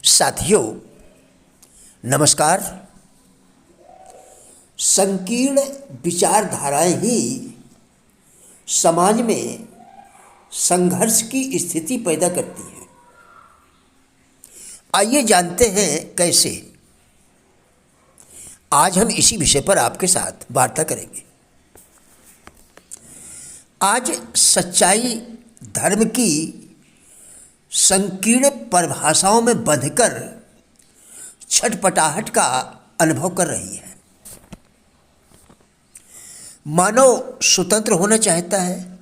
साथियों नमस्कार। संकीर्ण विचारधाराएं ही समाज में संघर्ष की स्थिति पैदा करती हैं। आइए जानते हैं कैसे। आज हम इसी विषय पर आपके साथ वार्ता करेंगे। आज सच्चाई धर्म की संकीर्ण परिभाषाओं में बंधकर छटपटाहट का अनुभव कर रही है। मानव स्वतंत्र होना चाहता है,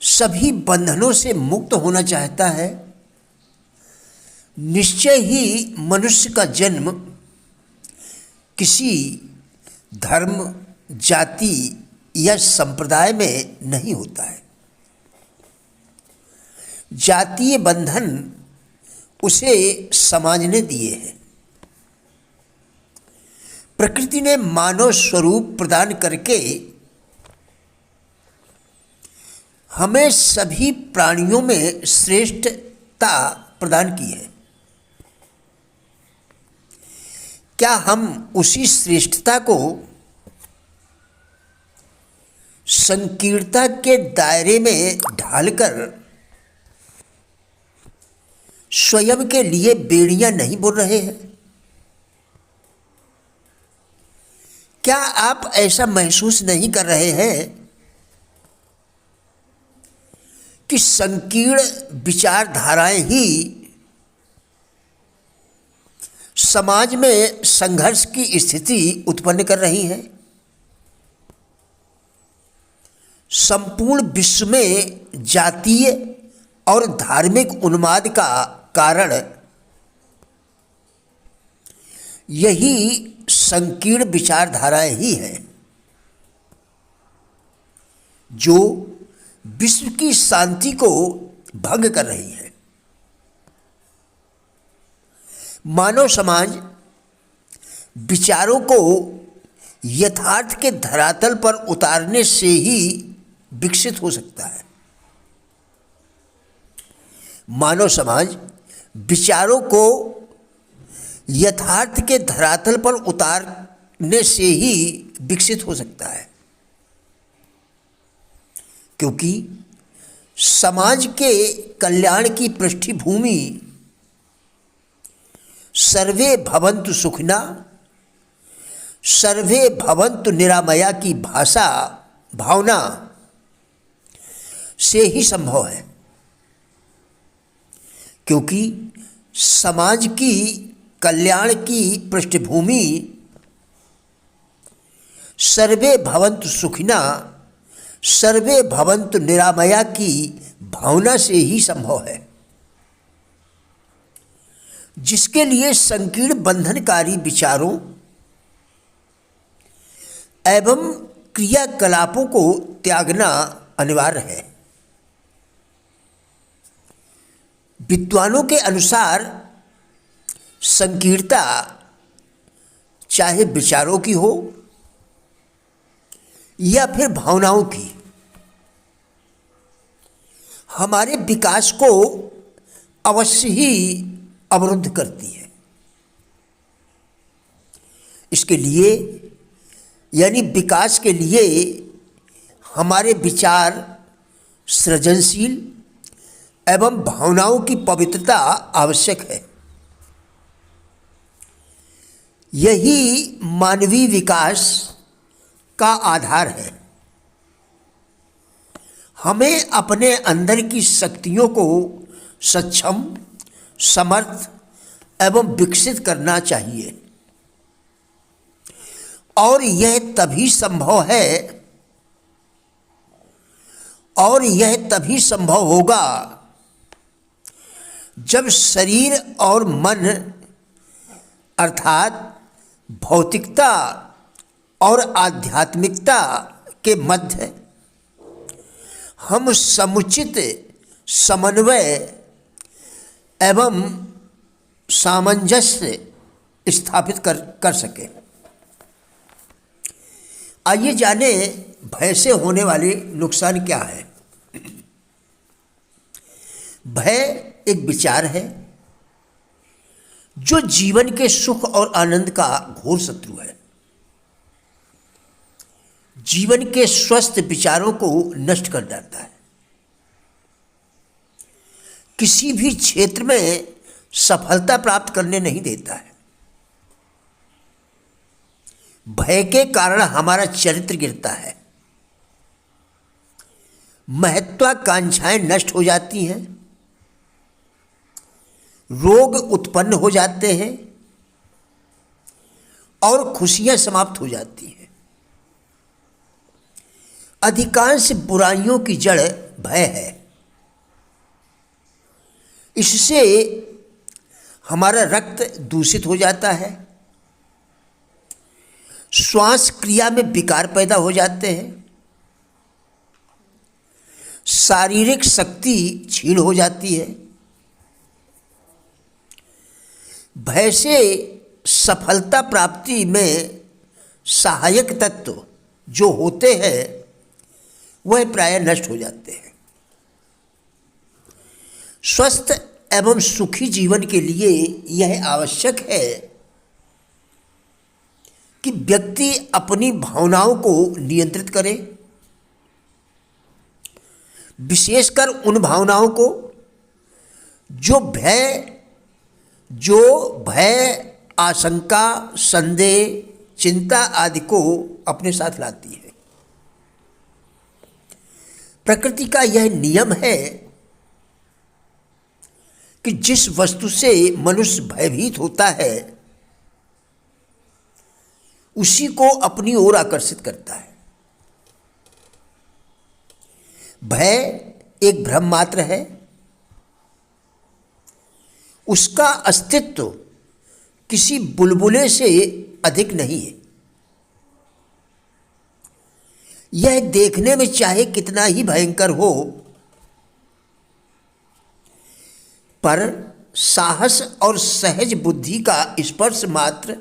सभी बंधनों से मुक्त होना चाहता है। निश्चय ही मनुष्य का जन्म किसी धर्म, जाति या संप्रदाय में नहीं होता है। जातीय बंधन उसे समाज ने दिए हैं। प्रकृति ने मानव स्वरूप प्रदान करके हमें सभी प्राणियों में श्रेष्ठता प्रदान की है। क्या हम उसी श्रेष्ठता को संकीर्णता के दायरे में ढालकर स्वयं के लिए बेड़ियां नहीं बुन रहे हैं? क्या आप ऐसा महसूस नहीं कर रहे हैं कि संकीर्ण विचारधाराएं ही समाज में संघर्ष की स्थिति उत्पन्न कर रही हैं? संपूर्ण विश्व में जातीय और धार्मिक उन्माद का कारण यही संकीर्ण विचारधाराएं ही हैं, जो विश्व की शांति को भंग कर रही है। मानव समाज विचारों को यथार्थ के धरातल पर उतारने से ही विकसित हो सकता है। मानव समाज विचारों को यथार्थ के धरातल पर उतारने से ही विकसित हो सकता है, क्योंकि समाज के कल्याण की पृष्ठभूमि सर्वे भवन्तु सुखिना, सर्वे भवन्तु निरामया की भावना से ही संभव है। क्योंकि समाज की कल्याण की पृष्ठभूमि सर्वे भवन्तु सुखिना, सर्वे भवन्तु निरामया की भावना से ही संभव है, जिसके लिए संकीर्ण बंधनकारी विचारों एवं क्रियाकलापों को त्यागना अनिवार्य है। विद्वानों के अनुसार संकीर्णता चाहे विचारों की हो या फिर भावनाओं की, हमारे विकास को अवश्य ही अवरुद्ध करती है। इसके लिए यानी विकास के लिए हमारे विचार सृजनशील एवं भावनाओं की पवित्रता आवश्यक है। यही मानवीय विकास का आधार है। हमें अपने अंदर की शक्तियों को सक्षम, समर्थ एवं विकसित करना चाहिए, और यह तभी संभव होगा जब शरीर और मन अर्थात भौतिकता और आध्यात्मिकता के मध्य हम समुचित समन्वय एवं सामंजस्य स्थापित कर सकें। आइए जाने भय से होने वाले नुकसान क्या है। भय एक विचार है जो जीवन के सुख और आनंद का घोर शत्रु है। जीवन के स्वस्थ विचारों को नष्ट कर देता है। किसी भी क्षेत्र में सफलता प्राप्त करने नहीं देता है। भय के कारण हमारा चरित्र गिरता है। महत्वाकांक्षाएं नष्ट हो जाती हैं। रोग उत्पन्न हो जाते हैं और खुशियां समाप्त हो जाती हैं। अधिकांश बुराइयों की जड़ भय है। इससे हमारा रक्त दूषित हो जाता है। श्वास क्रिया में विकार पैदा हो जाते हैं। शारीरिक शक्ति क्षीण हो जाती है। भय से सफलता प्राप्ति में सहायक तत्व जो होते हैं वह प्रायः नष्ट हो जाते हैं। स्वस्थ एवं सुखी जीवन के लिए यह आवश्यक है कि व्यक्ति अपनी भावनाओं को नियंत्रित करे, विशेषकर उन भावनाओं को जो भय, आशंका, संदेह, चिंता आदि को अपने साथ लाती है। प्रकृति का यह नियम है कि जिस वस्तु से मनुष्य भयभीत होता है उसी को अपनी ओर आकर्षित करता है। भय एक भ्रम मात्र है। उसका अस्तित्व किसी बुलबुले से अधिक नहीं है। यह देखने में चाहे कितना ही भयंकर हो, पर साहस और सहज बुद्धि का स्पर्श मात्र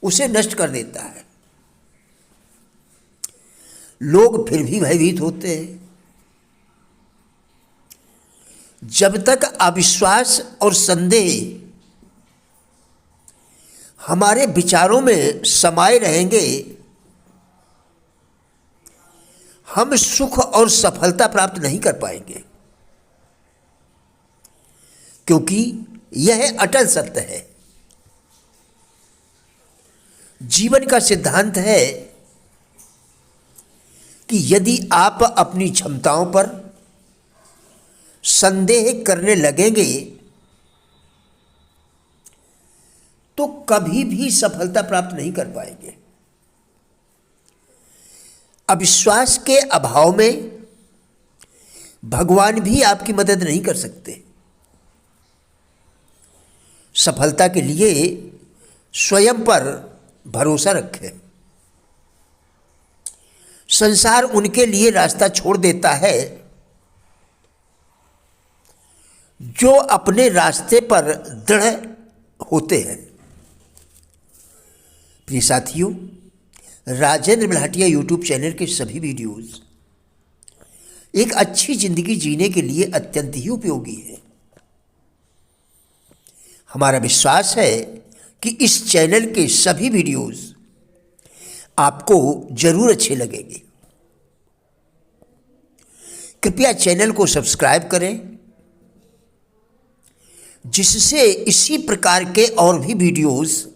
उसे नष्ट कर देता है। लोग फिर भी भयभीत होते हैं। जब तक अविश्वास और संदेह हमारे विचारों में समाये रहेंगे, हम सुख और सफलता प्राप्त नहीं कर पाएंगे, क्योंकि यह अटल सत्य है। जीवन का सिद्धांत है कि यदि आप अपनी क्षमताओं पर संदेह करने लगेंगे तो कभी भी सफलता प्राप्त नहीं कर पाएंगे। अविश्वास के अभाव में भगवान भी आपकी मदद नहीं कर सकते। सफलता के लिए स्वयं पर भरोसा रखें। संसार उनके लिए रास्ता छोड़ देता है जो अपने रास्ते पर दृढ़ होते हैं। प्रिय साथियों, राजेंद्र बल्हाटिया यूट्यूब चैनल के सभी वीडियोस एक अच्छी जिंदगी जीने के लिए अत्यंत ही उपयोगी है। हमारा विश्वास है कि इस चैनल के सभी वीडियोस आपको जरूर अच्छे लगेंगे। कृपया चैनल को सब्सक्राइब करें, जिससे इसी प्रकार के और भी वीडियोस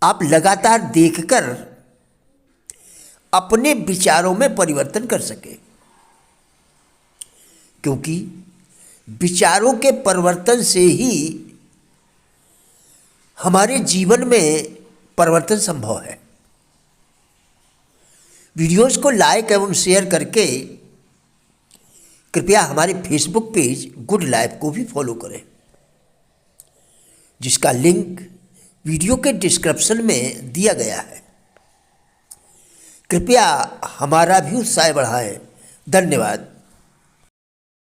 आप लगातार देखकर अपने विचारों में परिवर्तन कर सकें, क्योंकि विचारों के परिवर्तन से ही हमारे जीवन में परिवर्तन संभव है। वीडियोस को लाइक एवं शेयर करके कृपया हमारे फेसबुक पेज गुड लाइफ को भी फॉलो करें, जिसका लिंक वीडियो के डिस्क्रिप्शन में दिया गया है। कृपया हमारा भी उत्साह बढ़ाएं। धन्यवाद।